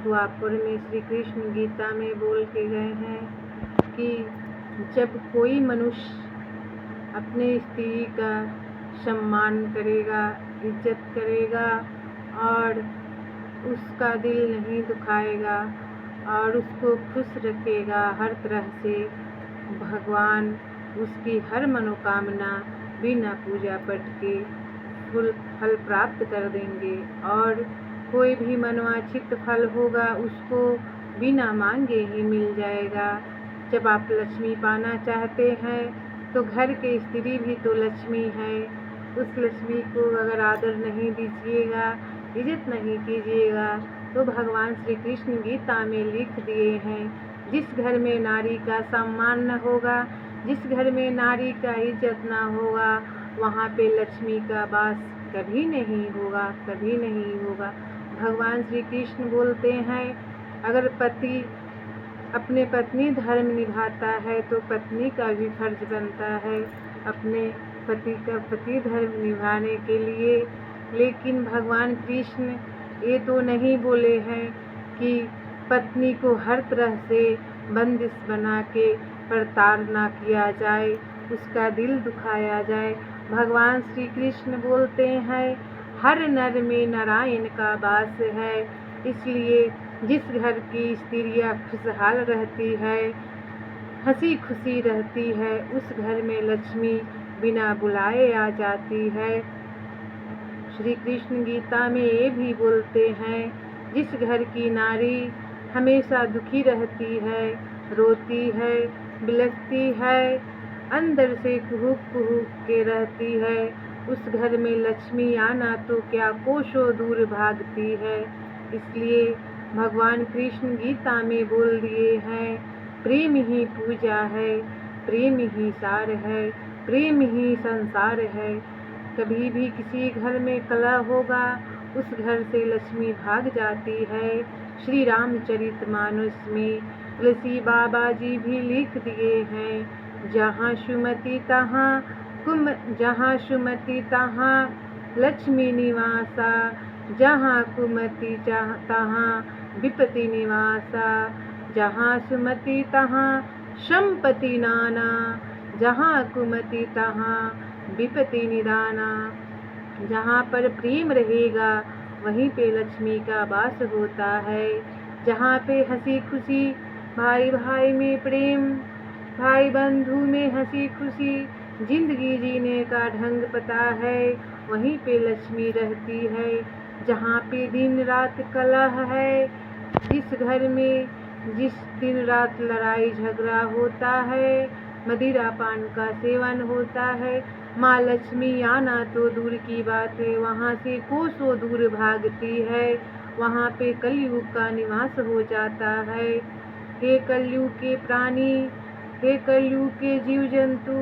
द्वापर में श्री कृष्ण गीता में बोल के गए हैं कि जब कोई मनुष्य अपने स्त्री का सम्मान करेगा, इज्जत करेगा और उसका दिल नहीं दुखाएगा और उसको खुश रखेगा हर तरह से, भगवान उसकी हर मनोकामना बिना पूजा पाठ के फल प्राप्त कर देंगे और कोई भी मनोवांछित फल होगा उसको बिना मांगे ही मिल जाएगा। जब आप लक्ष्मी पाना चाहते हैं तो घर के स्त्री भी तो लक्ष्मी है, उस लक्ष्मी को अगर आदर नहीं दीजिएगा, इज्जत नहीं कीजिएगा तो भगवान श्री कृष्ण गीता में लिख दिए हैं, जिस घर में नारी का सम्मान न होगा, जिस घर में नारी का इज्जत ना होगा, वहाँ पे लक्ष्मी का वास कभी नहीं होगा, कभी नहीं होगा। भगवान श्री कृष्ण बोलते हैं अगर पति अपने पत्नी धर्म निभाता है तो पत्नी का भी फर्ज बनता है अपने पति का पति धर्म निभाने के लिए। लेकिन भगवान कृष्ण ये तो नहीं बोले हैं कि पत्नी को हर तरह से बंदिश बना के प्रताड़ना किया जाए, उसका दिल दुखाया जाए। भगवान श्री कृष्ण बोलते हैं हर नर में नारायण का वास है, इसलिए जिस घर की स्त्रियाँ खुशहाल रहती है, हंसी खुशी रहती है, उस घर में लक्ष्मी बिना बुलाए आ जाती है। श्री कृष्ण गीता में ये भी बोलते हैं जिस घर की नारी हमेशा दुखी रहती है, रोती है, बिलखती है, अंदर से कुहुक कुहुक के रहती है, उस घर में लक्ष्मी आना तो क्या कोसों दूर भागती है। इसलिए भगवान कृष्ण गीता में बोल दिए हैं प्रेम ही पूजा है, प्रेम ही सार है, प्रेम ही संसार है। कभी भी किसी घर में कलह होगा उस घर से लक्ष्मी भाग जाती है। श्री रामचरितमानस में तुलसी बाबा जी भी लिख दिए हैं जहाँ सुमति तहाँ लक्ष्मी निवासा, जहाँ कुमति तहाँ विपत्ति निवासा, जहाँ सुमति तहाँ संपत्ति नाना, जहाँ कुमति तहाँ विपत्ति निदाना। जहाँ पर प्रेम रहेगा वहीं पे लक्ष्मी का वास होता है। जहाँ पे हंसी खुशी, भाई भाई में प्रेम, भाई बंधु में हंसी खुशी, जिंदगी जीने का ढंग पता है, वहीं पे लक्ष्मी रहती है। जहाँ पे दिन रात कलह है, जिस घर में जिस दिन रात लड़ाई झगड़ा होता है, मदिरा पान का सेवन होता है, माँ लक्ष्मी आना तो दूर की बात है, वहाँ से कोसों दूर भागती है, वहाँ पे कलयुग का निवास हो जाता है। हे कलयुग के प्राणी, हे कलयुग के जीव जंतु,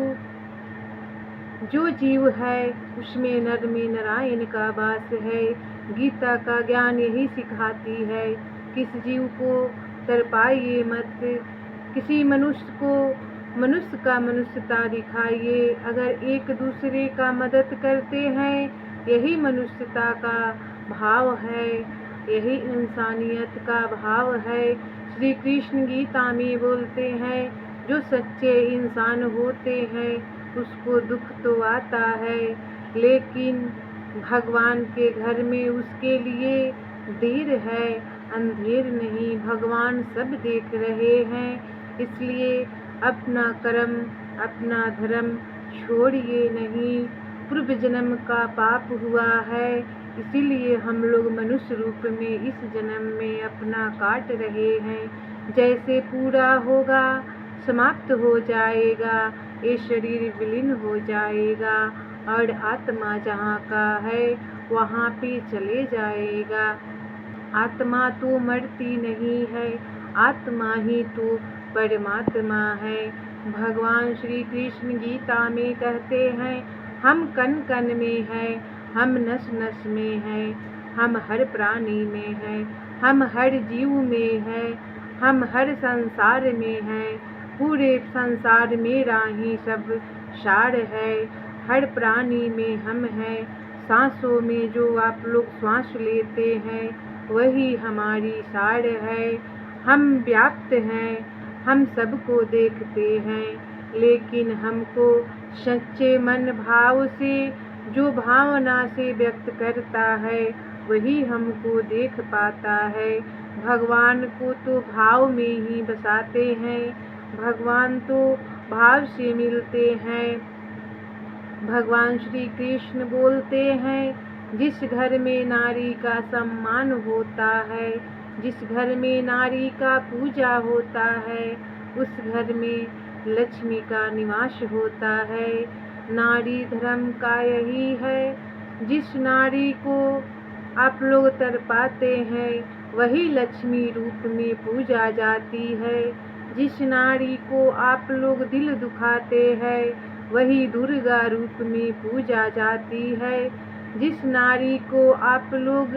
जो जीव है उसमें नर में नारायण का वास है। गीता का ज्ञान यही सिखाती है, किस जीव को तरपाइए मत, किसी मनुष्य को मनुष्य का मनुष्यता दिखाइए। अगर एक दूसरे का मदद करते हैं यही मनुष्यता का भाव है, यही इंसानियत का भाव है। श्री कृष्ण गीता में बोलते हैं जो सच्चे इंसान होते हैं उसको दुख तो आता है, लेकिन भगवान के घर में उसके लिए देर है, अंधेर नहीं। भगवान सब देख रहे हैं, इसलिए अपना कर्म अपना धर्म छोड़िए नहीं। पूर्व जन्म का पाप हुआ है, इसीलिए हम लोग मनुष्य रूप में इस जन्म में अपना काट रहे हैं। जैसे पूरा होगा समाप्त हो जाएगा, ये शरीर विलीन हो जाएगा और आत्मा जहाँ का है वहाँ पे चले जाएगा। आत्मा तो मरती नहीं है, आत्मा ही तो परमात्मा है। भगवान श्री कृष्ण गीता में कहते हैं हम कण कण में हैं, हम नस नस में हैं, हम हर प्राणी में हैं, हम हर जीव में हैं, हम हर संसार में हैं। पूरे संसार मेरा ही सब सार है, हर प्राणी में हम हैं। सांसों में जो आप लोग श्वास लेते हैं वही हमारी साड़ है। हम व्याप्त हैं, हम सबको देखते हैं, लेकिन हमको सच्चे मन भाव से जो भावना से व्यक्त करता है वही हमको देख पाता है। भगवान को तो भाव में ही बसाते हैं, भगवान तो भाव से मिलते हैं। भगवान श्री कृष्ण बोलते हैं, जिस घर में नारी का सम्मान होता है, जिस घर में नारी का पूजा होता है, उस घर में लक्ष्मी का निवास होता है। नारी धर्म का यही है, जिस नारी को आप लोग तड़पाते हैं वही लक्ष्मी रूप में पूजा जाती है। जिस नारी को आप लोग दिल दुखाते हैं वही दुर्गा रूप में पूजा जाती है। जिस नारी को आप लोग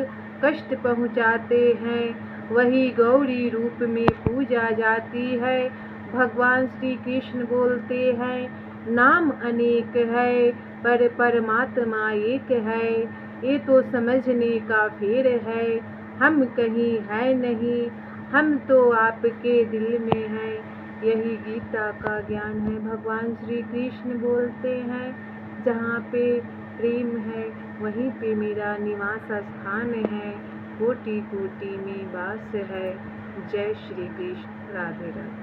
कष्ट पहुँचाते हैं वही गौरी रूप में पूजा जाती है। भगवान श्री कृष्ण बोलते हैं, नाम अनेक है पर परमात्मा एक है। ये तो समझने का फेर है, हम कहीं है नहीं, हम तो आपके दिल में हैं। यही गीता का ज्ञान है। भगवान श्री कृष्ण बोलते हैं, जहाँ पे प्रेम है वहीं पे मेरा निवास स्थान है, कोटि कोटि में वास है। जय श्री कृष्ण। राधे राधे।